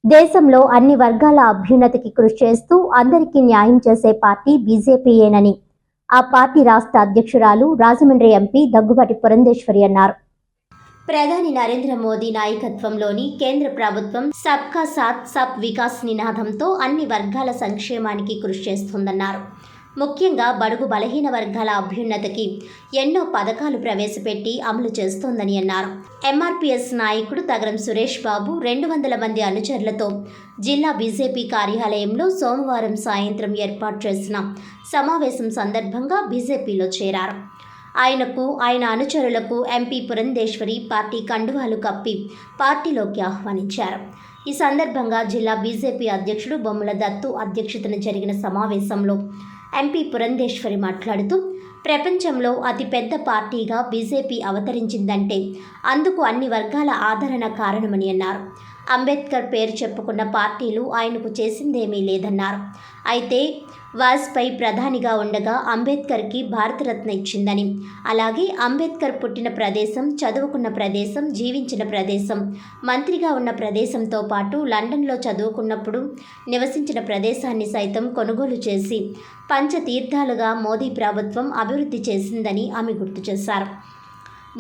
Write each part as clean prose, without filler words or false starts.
దేశంలో అన్ని వర్గాల అభ్యున్నతికి కృషి చేస్తూ అందరికీ న్యాయం చేసే పార్టీ బీజేపీయేనని ఆ పార్టీ రాష్ట్ర అధ్యక్షురాలు రాజమండ్రి ఎంపీ దగ్గుబాటి పురంధేశ్వరి అన్నారు. ప్రధాని నరేంద్ర మోదీ నాయకత్వంలోని కేంద్ర ప్రభుత్వం సబ్కా సాథ్ సబ్ వికాస్ నినాదంతో అన్ని వర్గాల సంక్షేమానికి కృషి చేస్తుందన్నారు. ముఖ్యంగా బడుగు బలహీన వర్గాల అభ్యున్నతికి ఎన్నో పథకాలు ప్రవేశపెట్టి అమలు చేస్తోందని అన్నారు. ఎంఆర్పీఎస్ నాయకుడు తగరం సురేష్ బాబు 200 మంది అనుచరులతో జిల్లా బీజేపీ కార్యాలయంలో సోమవారం సాయంత్రం ఏర్పాటు చేసిన సమావేశం సందర్భంగా బీజేపీలో చేరారు. ఆయనకు ఆయన అనుచరులకు ఎంపీ పురంధేశ్వరి పార్టీ కండువాలు కప్పి పార్టీలోకి ఆహ్వానించారు. ఈ సందర్భంగా జిల్లా బీజేపీ అధ్యక్షుడు బొమ్మల దత్తు అధ్యక్షతన జరిగిన సమావేశంలో ఎంపీ పురంధేశ్వరి మాట్లాడుతూ, ప్రపంచంలో అతిపెద్ద పార్టీగా బీజేపీ అవతరించిందంటే అందుకు అన్ని వర్గాల ఆదరణ కారణమని అన్నారు. అంబేద్కర్ పేరు చెప్పుకున్న పార్టీలు ఆయనకు చేసిందేమీ లేదన్నారు. అయితే వాజ్పేయి ప్రధానిగా ఉండగా అంబేద్కర్కి భారతరత్న ఇచ్చిందని, అలాగే అంబేద్కర్ పుట్టిన ప్రదేశం, చదువుకున్న ప్రదేశం, జీవించిన ప్రదేశం, మంత్రిగా ఉన్న ప్రదేశంతో పాటు లండన్లో చదువుకున్నప్పుడు నివసించిన ప్రదేశాన్ని సైతం కొనుగోలు చేసి పంచతీర్థాలుగా మోదీ ప్రభుత్వం అభివృద్ధి చేసిందని ఆమె గుర్తు చేశారు.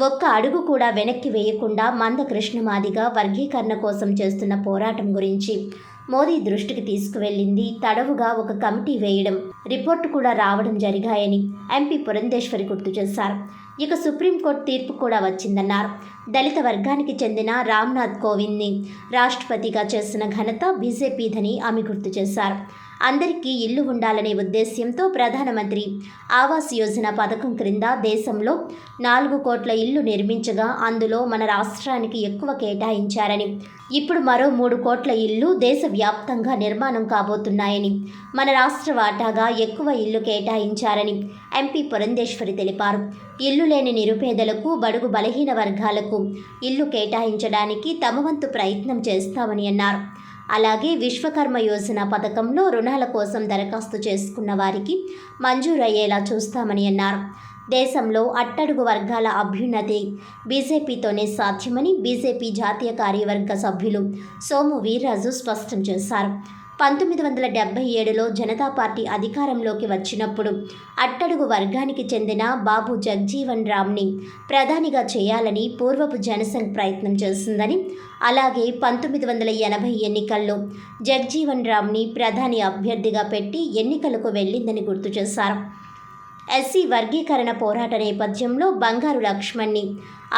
ఒక్క అడుగు కూడా వెనక్కి వేయకుండా మంద కృష్ణమాదిగా వర్గీకరణ కోసం చేస్తున్న పోరాటం గురించి మోదీ దృష్టికి తీసుకువెళ్లింది. తడవుగా ఒక కమిటీ వేయడం, రిపోర్టు కూడా రావడం జరిగాయని ఎంపీ పురంధేశ్వరి గుర్తు చేశారు. ఇక సుప్రీంకోర్టు తీర్పు కూడా వచ్చిందన్నారు. దళిత వర్గానికి చెందిన రామ్నాథ్ కోవింద్ని రాష్ట్రపతిగా చేసిన ఘనత బీజేపీదని ఆమె గుర్తు చేశారు. అందరికీ ఇల్లు ఉండాలనే ఉద్దేశ్యంతో ప్రధానమంత్రి ఆవాస్ యోజన పథకం క్రింద దేశంలో 4 కోట్ల ఇల్లు నిర్మించగా అందులో మన రాష్ట్రానికి ఎక్కువ కేటాయించారని, ఇప్పుడు మరో 3 కోట్ల ఇల్లు దేశవ్యాప్తంగా నిర్మాణం కాబోతున్నాయని, మన రాష్ట్ర వాటాగా ఎక్కువ ఇల్లు కేటాయించారని ఎంపీ పురంధేశ్వరి తెలిపారు. ఇల్లు లేని నిరుపేదలకు, బడుగు బలహీన వర్గాలకు ఇల్లు కేటాయించడానికి తమ వంతు ప్రయత్నం చేస్తామని అన్నారు. అలాగే విశ్వకర్మ యోజన పథకంలో రుణాల కోసం దరఖాస్తు చేసుకున్న వారికి మంజూరయ్యేలా చూస్తామని అన్నారు. దేశంలో అట్టడుగు వర్గాల అభ్యున్నతి బీజేపీతోనే సాధ్యమని బీజేపీ జాతీయ కార్యవర్గ సభ్యులు సోము వీర్రాజు స్పష్టం చేశారు. 1977లో జనతా పార్టీ అధికారంలోకి వచ్చినప్పుడు అట్టడుగు వర్గానికి చెందిన బాబు జగ్జీవన్ రామ్ని ప్రధానిగా చేయాలని పూర్వపు జనసంఘ్ ప్రయత్నం చేసిందని, అలాగే 1980 ఎన్నికల్లో జగ్జీవన్ రామ్ని ప్రధాని అభ్యర్థిగా పెట్టి ఎన్నికలకు వెళ్ళిందని గుర్తు చేశారు. ఎస్సీ వర్గీకరణ పోరాట నేపథ్యంలో బంగారు లక్ష్మణ్ని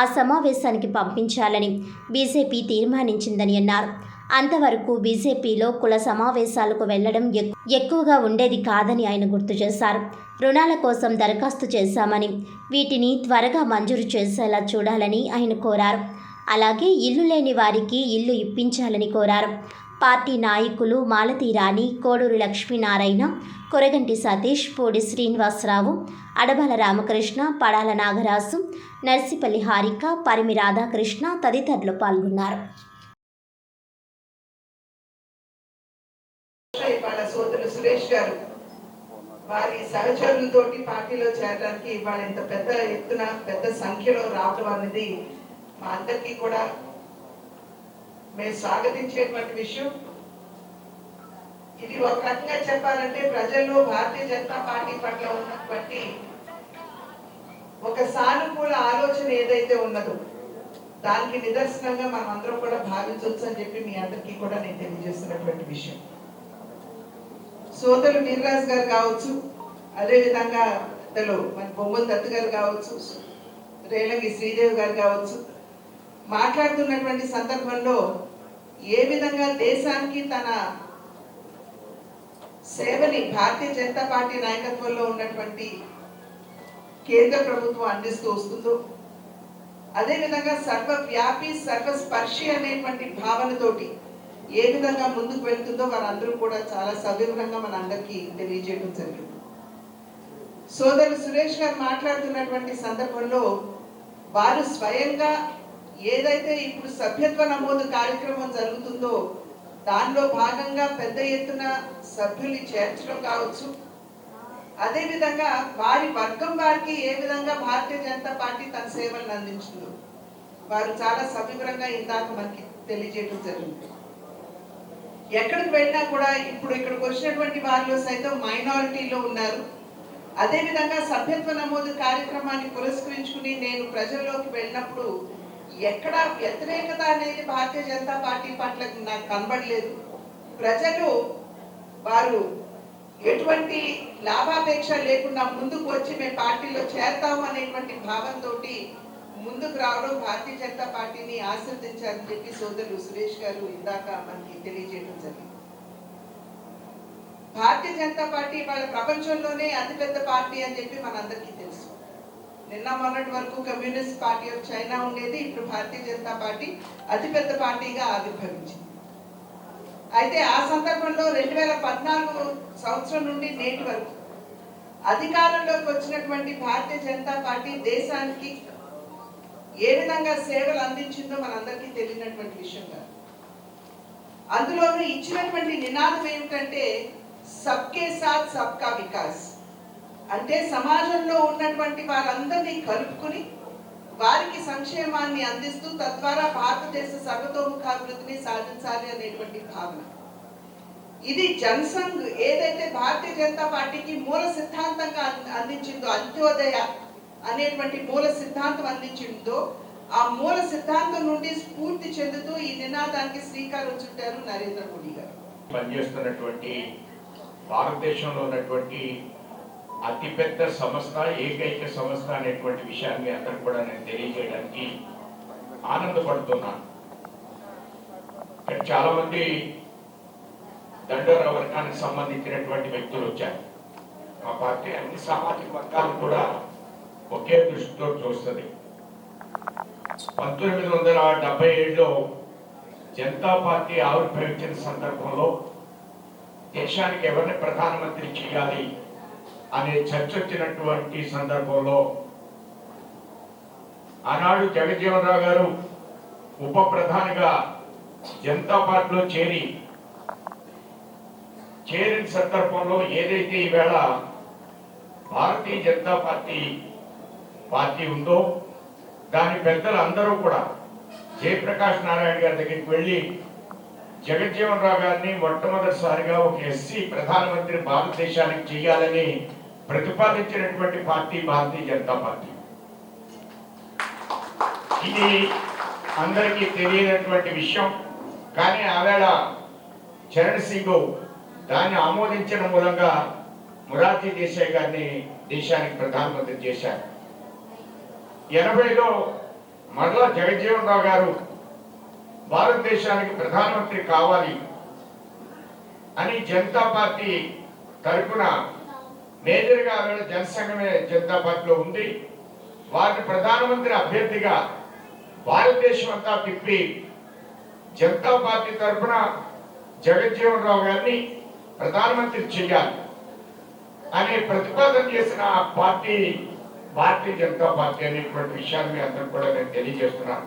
ఆ సమావేశానికి పంపించాలని బీజేపీ తీర్మానించిందని అన్నారు. అంతవరకు బీజేపీలో కుల సమావేశాలకు వెళ్లడం ఎక్కువగా ఉండేది కాదని ఆయన గుర్తు చేశారు. రుణాల కోసం దరఖాస్తు చేశామని, వీటిని త్వరగా మంజూరు చేసేలా చూడాలని ఆయన కోరారు. అలాగే ఇల్లు లేని వారికి ఇల్లు ఇప్పించాలని కోరారు. పార్టీ నాయకులు మాలతీ రాణి, కోడూరు లక్ష్మీనారాయణ, కొరగంటి సతీష్, పూడి శ్రీనివాసరావు, అడబాల రామకృష్ణ, పడాల నాగరాజు, నర్సిపల్లి హారిక, పరిమి రాధాకృష్ణ తదితరులు పాల్గొన్నారు. ఇవాళ సోదరులు సురేష్ గారు వారి సహచరులతోటి పార్టీలో చేరడానికి ఇవాళ ఇంత పెద్ద ఎత్తున పెద్ద సంఖ్యలో రావడం అనేది మా అందరికీ కూడా మేము స్వాగతించేటువంటి విషయం. ఇది ఒక రకంగా చెప్పాలంటే ప్రజల్లో భారతీయ జనతా పార్టీ పట్ల ఉన్నటువంటి ఒక సానుకూల ఆలోచన ఏదైతే ఉన్నదో దానికి నిదర్శనంగా మనం అందరం కూడా భావించవచ్చు అని చెప్పి మీ అందరికీ కూడా నేను తెలియజేస్తున్నటువంటి విషయం. సోదరులు వీర్రాజు గారు కావచ్చు, అదేవిధంగా మన బొమ్మల దత్తు గారు కావచ్చు, రేలంగి శ్రీదేవి గారు కావచ్చు, మాట్లాడుతున్నటువంటి సందర్భంలో ఏ విధంగా దేశానికి తన సేవని భారతీయ జనతా పార్టీ నాయకత్వంలో ఉన్నటువంటి కేంద్ర ప్రభుత్వం అందిస్తూ వస్తుందో, అదేవిధంగా సర్వవ్యాపి సర్వస్పర్శి అనేటువంటి భావనతోటి ఏ విధంగా ముందుకు వెళ్తుందో వారందరూ కూడా చాలా సవివరంగా మన అందరికీ తెలియజేయడం జరిగింది. సోదరులు సురేష్ గారు మాట్లాడుతున్నటువంటి సందర్భంలో వారు స్వయంగా ఏదైతే ఇప్పుడు సభ్యత్వ నమోదు కార్యక్రమం జరుగుతుందో దానిలో భాగంగా పెద్ద ఎత్తున సభ్యుల్ని చేర్చడం కావచ్చు, అదేవిధంగా వారి వర్గం వారికి ఏ విధంగా భారతీయ జనతా పార్టీ తన సేవలను అందించిందో వారు చాలా సవివరంగా ఇందాక మనకి తెలియజేయడం జరిగింది. ఎక్కడికి వెళ్ళినా కూడా ఇప్పుడు ఇక్కడికి వచ్చినటువంటి వారిలో సైతం మైనారిటీలో ఉన్నారు. అదేవిధంగా సభ్యత్వ నమోదు కార్యక్రమాన్ని పురస్కరించుకుని నేను ప్రజల్లోకి వెళ్ళినప్పుడు ఎక్కడా వ్యతిరేకత అనేది భారతీయ జనతా పార్టీ పట్ల నాకు కనబడలేదు. ప్రజలు వారు ఎటువంటి లాభాపేక్ష లేకుండా ముందుకు వచ్చి మేము పార్టీలో చేరతాము అనేటువంటి భావంతో ముందుకు రావడం, భారతీయ జనతా పార్టీని ఆశీర్వదించారని చెప్పి సోదరులు సురేష్ గారు ఇందాక మనకి తెలియజేయడం జరిగింది. భారతీయ జనతా పార్టీ వాళ్ళ ప్రపంచంలోనే అతిపెద్ద పార్టీ అని చెప్పి మనందరికీ తెలుసు. నిన్న మొన్నటి వరకు కమ్యూనిస్ట్ పార్టీ ఆఫ్ చైనా ఉండేది, ఇప్పుడు భారతీయ జనతా పార్టీ అతిపెద్ద పార్టీగా ఆవిర్భవించింది. అయితే ఆ సందర్భంలో 2014 సంవత్సరం నుండి నేటి వరకు అధికారంలోకి వచ్చినటువంటి భారతీయ జనతా పార్టీ దేశానికి ఏ విధంగా సేవలు అందించిందో మనందరికీ తెలియనటువంటి విషయం కాదు. అందులోనూ ఇచ్చినటువంటి నినాదం ఏమిటంటే సబ్కే సాత్ సబ్కా వికాస్, అంటే సమాజంలో ఉన్నటువంటి వారందరినీ కలుపుకుని వారికి సంక్షేమాన్ని అందిస్తూ తద్వారా భారతదేశ సర్వతోముఖాభివృద్ధిని సాధించాలి అనేటువంటి భావన. ఇది జనసంఘ్ ఏదైతే భారతీయ జనతా పార్టీకి మూల సిద్ధాంతంగా అందించిందో, అంత్యోదయ అనేటువంటి మూల సిద్ధాంతం అందించిందో, ఆ మూల సిద్ధాంతం నుండి స్ఫూర్తి చెందుతూ ఈ నినాదానికి శ్రీకారం చుట్టారు నరేంద్ర మోడీ గారు. పనిచేస్తున్నటువంటి భారతదేశంలో ఉన్నటువంటి అతిపెద్ద సంస్థ, ఏకైక సంస్థ అనేటువంటి విషయాన్ని అందరూ కూడా నేను తెలియజేయడానికి ఆనందపడుతున్నాను. చాలా మంది దండోర వర్గానికి సంబంధించినటువంటి వ్యక్తులు వచ్చారు. మా పార్టీ అన్ని సామాజిక వర్గాలు కూడా ఒకే దృష్టితో చూస్తుంది. 1977లో జనతా పార్టీ ఆవిర్భవించిన సందర్భంలో దేశానికి ఎవరిని ప్రధానమంత్రి చేయాలి అనే చర్చ వచ్చినటువంటి సందర్భంలో ఆనాడు జగజ్జీవన్ రావు గారు ఉప ప్రధానిగా జనతా పార్టీలో చేరిన సందర్భంలో ఏదైతే ఈవేళ భారతీయ జనతా పార్టీ ఉందో దాని పెద్దలు అందరూ కూడా జయప్రకాష్ నారాయణ గారి దగ్గరికి వెళ్ళి జగజ్జీవన్ రావు గారిని మొట్టమొదటిసారిగా ఒక ఎస్సీ ప్రధానమంత్రి భారతదేశానికి చేయాలని ప్రతిపాదించినటువంటి పార్టీ భారతీయ జనతా పార్టీ. ఇది అందరికీ తెలియనటువంటి విషయం. కానీ ఆవేళ చరణ్ సింగ్ దాన్ని ఆమోదించడం మూలంగా మొరార్జీ దేశాయ్ గారిని దేశానికి ప్రధానమంత్రి చేశారు. 80లో మరలా జగజ్జీవన్ రావు గారు భారతదేశానికి ప్రధానమంత్రి కావాలి అని జనతా పార్టీ తరఫున మేజర్గా ఆవేళ జనసంఘమే జనతా పార్టీలో ఉంది. వారిని ప్రధానమంత్రి అభ్యర్థిగా భారతదేశం అంతా తిప్పి జనతా పార్టీ తరఫున జగజ్జీవన్ రావు గారిని ప్రధానమంత్రి చేయాలి అనే ప్రతిపాదన చేసిన ఆ పార్టీ భారతీయ జనతా పార్టీ అనేటువంటి విషయాన్ని అందరూ కూడా నేను తెలియజేస్తున్నాను.